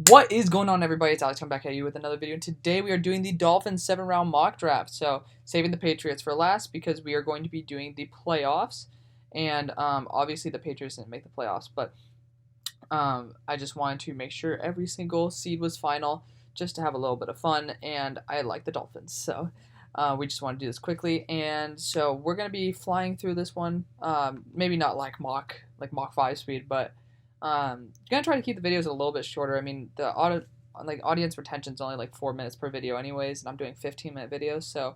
What is going on, everybody? It's Alex coming back at you with another video. And today we are doing the Dolphins 7-round mock draft. So saving the Patriots for last because we are going to be doing the playoffs. And obviously the Patriots didn't make the playoffs, but I just wanted to make sure every single seed was final just to have a little bit of fun. And I like the Dolphins, so we just want to do this quickly. And so we're going to be flying through this one. Maybe not like Mach 5 speed, but gonna try to keep the videos a little bit shorter. I mean, the audience retention is only like 4 minutes per video anyways, and I'm doing 15-minute videos, so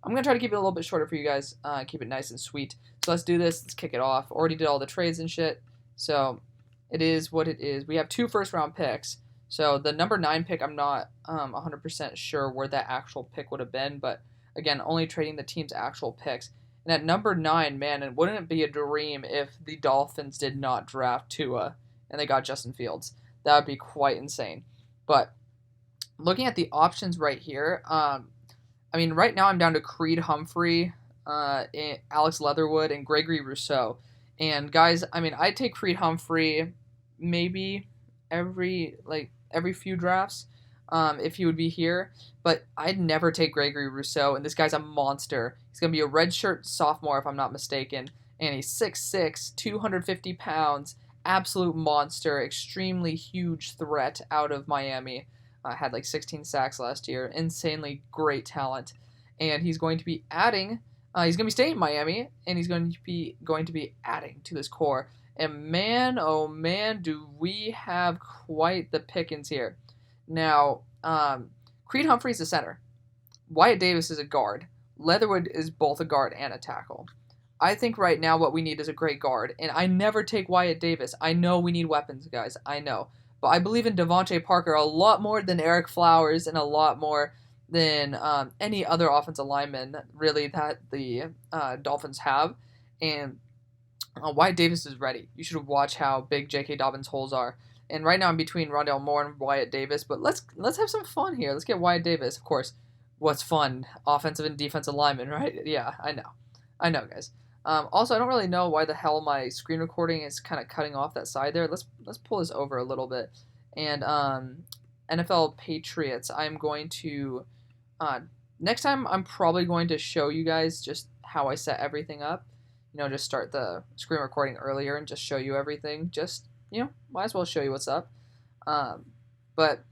I'm gonna try to keep it a little bit shorter for you guys, keep it nice and sweet. So let's do this. Let's kick it off. Already did all the trades and shit, so it is what it is. We have 2 first-round picks. So the number 9 pick, I'm not 100% sure where that actual pick would have been, but again, only trading the team's actual picks. And at number 9, man, and wouldn't it be a dream if the Dolphins did not draft Tua and they got Justin Fields? That would be quite insane. But looking at the options right here, I mean, right now I'm down to Creed Humphrey, Alex Leatherwood, and Gregory Rousseau. And guys, I mean, I'd take Creed Humphrey maybe every few drafts. If he would be here, but I'd never take Gregory Rousseau, and this guy's a monster. He's going to be a redshirt sophomore, if I'm not mistaken, and he's 6'6", 250 pounds, absolute monster, extremely huge threat out of Miami. Had like 16 sacks last year, insanely great talent, and he's going to be adding, he's going to be staying in Miami, and he's going to be adding to this core, and man, oh man, do we have quite the pickings here. Now, Creed Humphrey's a center. Wyatt Davis is a guard. Leatherwood is both a guard and a tackle. I think right now what we need is a great guard, and I never take Wyatt Davis. I know we need weapons, guys. I know. But I believe in Devontae Parker a lot more than Eric Flowers and a lot more than any other offensive lineman, really, that the Dolphins have. And Wyatt Davis is ready. You should watch how big J.K. Dobbins' holes are. And right now I'm between Rondale Moore and Wyatt Davis, but let's have some fun here. Let's get Wyatt Davis. Of course, what's fun? Offensive and defensive lineman, right? Yeah, I know, guys. Also, I don't really know why the hell my screen recording is kind of cutting off that side there. Let's pull this over a little bit. And NFL Patriots, I'm going to next time I'm probably going to show you guys just how I set everything up. You know, just start the screen recording earlier and just show you everything. Just, you know, might as well show you what's up. But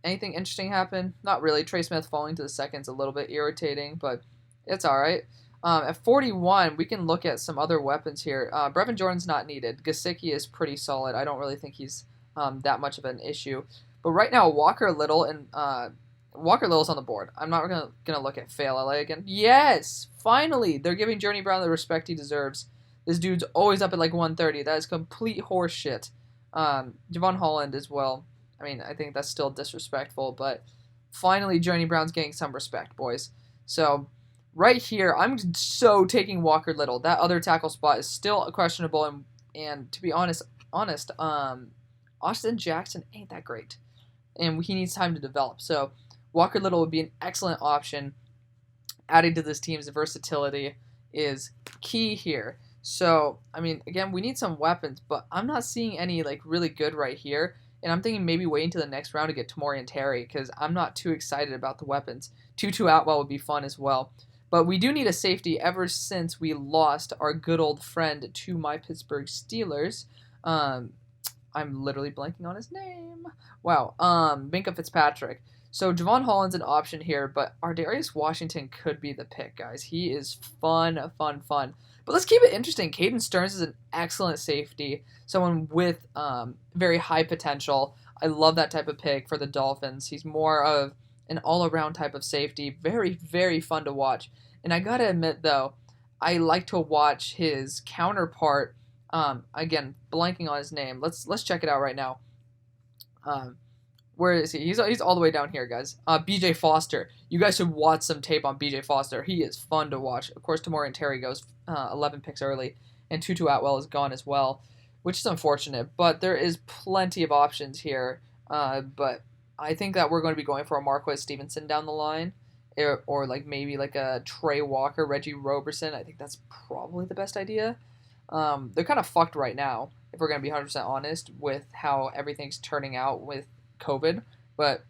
anything interesting happened? Not really. Trey Smith falling to the second's a little bit irritating, but it's all right. At 41, we can look at some other weapons here. Brevin Jordan's not needed. Gesicki is pretty solid. I don't really think he's that much of an issue. But right now, Walker Little's on the board. I'm not gonna look at Fail LA again. Yes, finally, they're giving Journey Brown the respect he deserves. This dude's always up at like 130. That is complete horse shit. Javon Holland as well. I mean, I think that's still disrespectful, but finally Journey Brown's getting some respect, boys. So right here, I'm so taking Walker Little. That other tackle spot is still questionable, and to be honest, Austin Jackson ain't that great, and he needs time to develop. So Walker Little would be an excellent option. Adding to this team's versatility is key here. So, I mean, again, we need some weapons, but I'm not seeing any, like, really good right here. And I'm thinking maybe waiting to the next round to get Tamori and Terry because I'm not too excited about the weapons. Tutu Atwell would be fun as well. But we do need a safety ever since we lost our good old friend to my Pittsburgh Steelers. I'm literally blanking on his name. Wow. Minkah Fitzpatrick. So Javon Holland's an option here, but Ardarius Washington could be the pick, guys. He is fun. But let's keep it interesting. Caden Stearns is an excellent safety, someone with very high potential. I love that type of pick for the Dolphins. He's more of an all-around type of safety. Very, very fun to watch. And I gotta admit, though, I like to watch his counterpart. Again, blanking on his name. Let's check it out right now. Where is he? He's all the way down here, guys. B.J. Foster. You guys should watch some tape on B.J. Foster. He is fun to watch. Of course, Tamori and Terry goes 11 picks early, and Tutu Atwell is gone as well, which is unfortunate. But there is plenty of options here. But I think that we're going to be going for a Marquez Stevenson down the line, or like maybe like a Trey Walker, Reggie Roberson. I think that's probably the best idea. They're kind of fucked right now, if we're going to be 100% honest, with how everything's turning out with COVID. But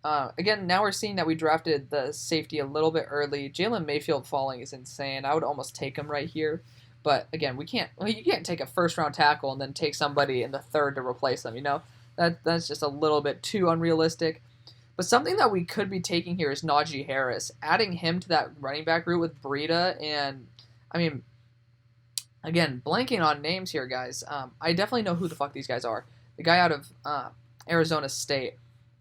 again, now we're seeing that we drafted the safety a little bit early. Jalen Mayfield falling is insane. I would almost take him right here. But again, we can't. Well, you can't take a first-round tackle and then take somebody in the third to replace them. That's just a little bit too unrealistic. But something that we could be taking here is Najee Harris. Adding him to that running back group with Breida and, I mean, again, blanking on names here, guys. I definitely know who the fuck these guys are. The guy out of Arizona State.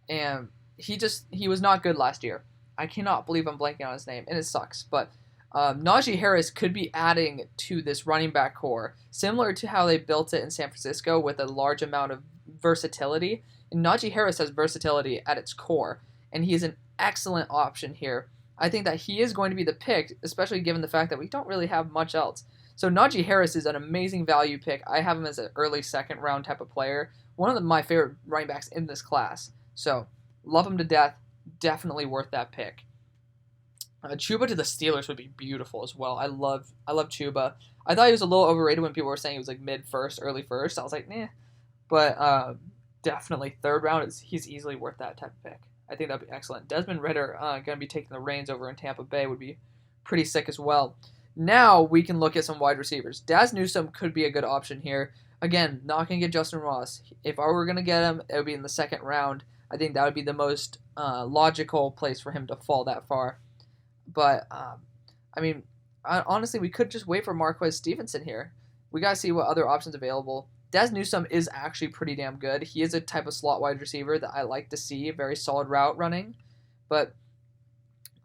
And he was not good last year. I cannot believe I'm blanking on his name, and it sucks. But Najee Harris could be adding to this running back core, similar to how they built it in San Francisco with a large amount of versatility. And Najee Harris has versatility at its core, and he is an excellent option here. I think that he is going to be the pick, especially given the fact that we don't really have much else. So Najee Harris is an amazing value pick. I have him as an early second round type of player. One of my favorite running backs in this class. So love him to death. Definitely worth that pick. Chuba to the Steelers would be beautiful as well. I love Chuba. I thought he was a little overrated when people were saying he was like mid first, early first. I was like, nah. But definitely third round. He's easily worth that type of pick. I think that'd be excellent. Desmond Ridder going to be taking the reins over in Tampa Bay would be pretty sick as well. Now we can look at some wide receivers. Daz Newsome could be a good option here. Again, not going to get Justin Ross. If I were going to get him, it would be in the second round. I think that would be the most logical place for him to fall that far. But, honestly, we could just wait for Marquez Stevenson here. We got to see what other options available. Daz Newsome is actually pretty damn good. He is a type of slot wide receiver that I like to see, very solid route running. But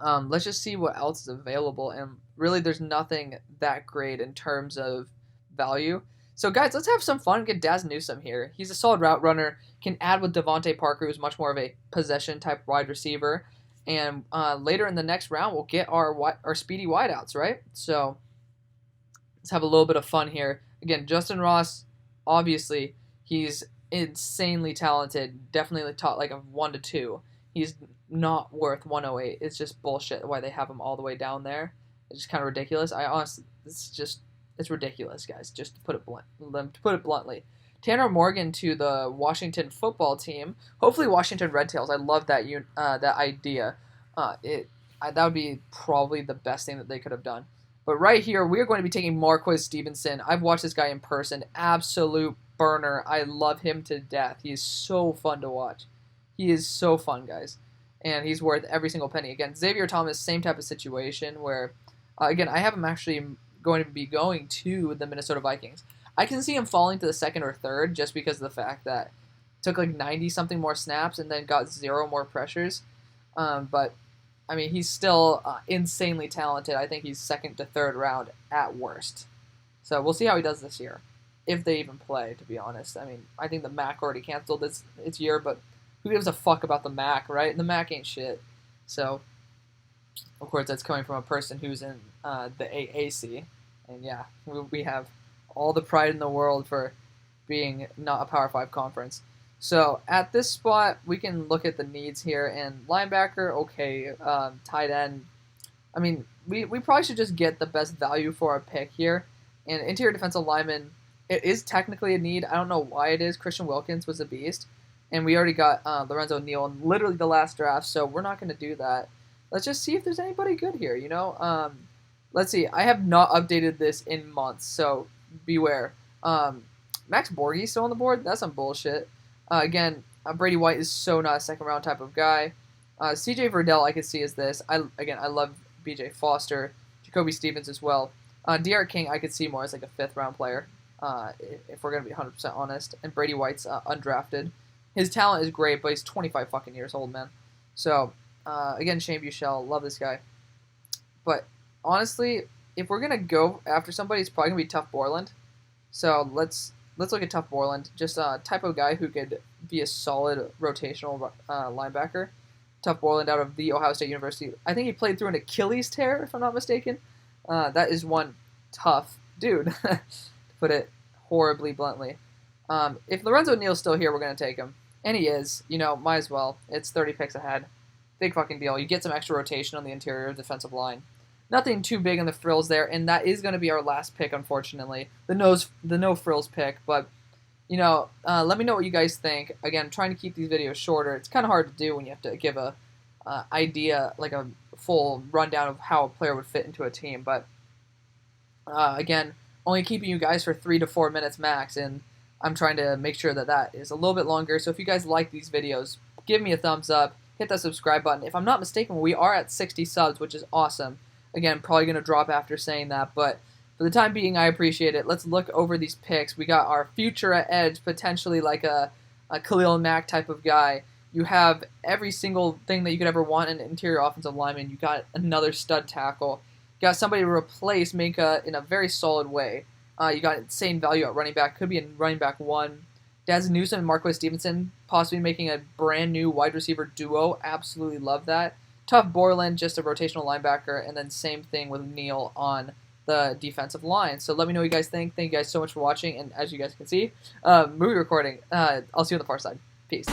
let's just see what else is available. And really, there's nothing that great in terms of value. So, guys, let's have some fun and get Daz Newsome here. He's a solid route runner, can add with Devontae Parker, who's much more of a possession-type wide receiver. And later in the next round, we'll get our speedy wideouts, right? So, let's have a little bit of fun here. Again, Justin Ross, obviously, he's insanely talented. Definitely taught like a 1 to 2. He's not worth 108. It's just bullshit why they have him all the way down there. It's just kind of ridiculous. It's ridiculous, guys. Just to put it bluntly. Tanner Morgan to the Washington football team. Hopefully, Washington Red Tails. I love that idea. That would be probably the best thing that they could have done. But right here, we are going to be taking Marquez Stevenson. I've watched this guy in person. Absolute burner. I love him to death. He is so fun to watch. He is so fun, guys. And he's worth every single penny. Again, Xavier Thomas, same type of situation where, again, I have him actually going to be going to the Minnesota Vikings. I can see him falling to the second or third just because of the fact that it took like 90-something more snaps and then got 0 more pressures. But, he's still insanely talented. I think he's second to third round at worst. So we'll see how he does this year, if they even play, to be honest. I think the MAC already canceled its year, but who gives a fuck about the MAC, right? The MAC ain't shit. So, of course, that's coming from a person who's in the AAC. And yeah, we have all the pride in the world for being not a Power 5 conference. So at this spot, we can look at the needs here. And linebacker, okay. Tight end. We probably should just get the best value for our pick here. And interior defensive lineman, it is technically a need. I don't know why it is. Christian Wilkins was a beast. And we already got Lorenzo Neal in literally the last draft, so we're not going to do that. Let's just see if there's anybody good here, Let's see. I have not updated this in months, so beware. Max Borghi still on the board? That's some bullshit. Again, Brady White is so not a second-round type of guy. C.J. Verdell I could see as this. I love B.J. Foster. Jacoby Stevens as well. De'Aaron King I could see more as like a fifth-round player, if we're going to be 100% honest. And Brady White's undrafted. His talent is great, but he's 25 fucking years old, man. So, again, Shane Buechele, love this guy. But honestly, if we're gonna go after somebody, it's probably gonna be Tuff Borland. So let's look at Tuff Borland, just a type of guy who could be a solid rotational linebacker. Tuff Borland out of the Ohio State University. I think he played through an Achilles tear, if I'm not mistaken. That is one tough dude, to put it horribly bluntly. If Lorenzo Neal's still here, we're gonna take him. And he is, might as well. It's 30 picks ahead. Big fucking deal. You get some extra rotation on the interior defensive line. Nothing too big in the frills there, and that is going to be our last pick, unfortunately. The no frills pick, but let me know what you guys think. Again, I'm trying to keep these videos shorter. It's kind of hard to do when you have to give a idea, like a full rundown of how a player would fit into a team. But again, only keeping you guys for 3 to 4 minutes max, and I'm trying to make sure that that is a little bit longer. So if you guys like these videos, give me a thumbs up, hit that subscribe button. If I'm not mistaken, we are at 60 subs, which is awesome. Again, probably going to drop after saying that, but for the time being, I appreciate it. Let's look over these picks. We got our future at edge, potentially like a Khalil Mack type of guy. You have every single thing that you could ever want in an interior offensive lineman. You got another stud tackle. You got somebody to replace Minka in a very solid way. You got insane value at running back. Could be in running back 1. Daz Newsome and Marquez Stevenson possibly making a brand new wide receiver duo. Absolutely love that. Tough Borland, just a rotational linebacker. And then same thing with Neal on the defensive line. So let me know what you guys think. Thank you guys so much for watching. And as you guys can see, movie recording. I'll see you on the far side. Peace.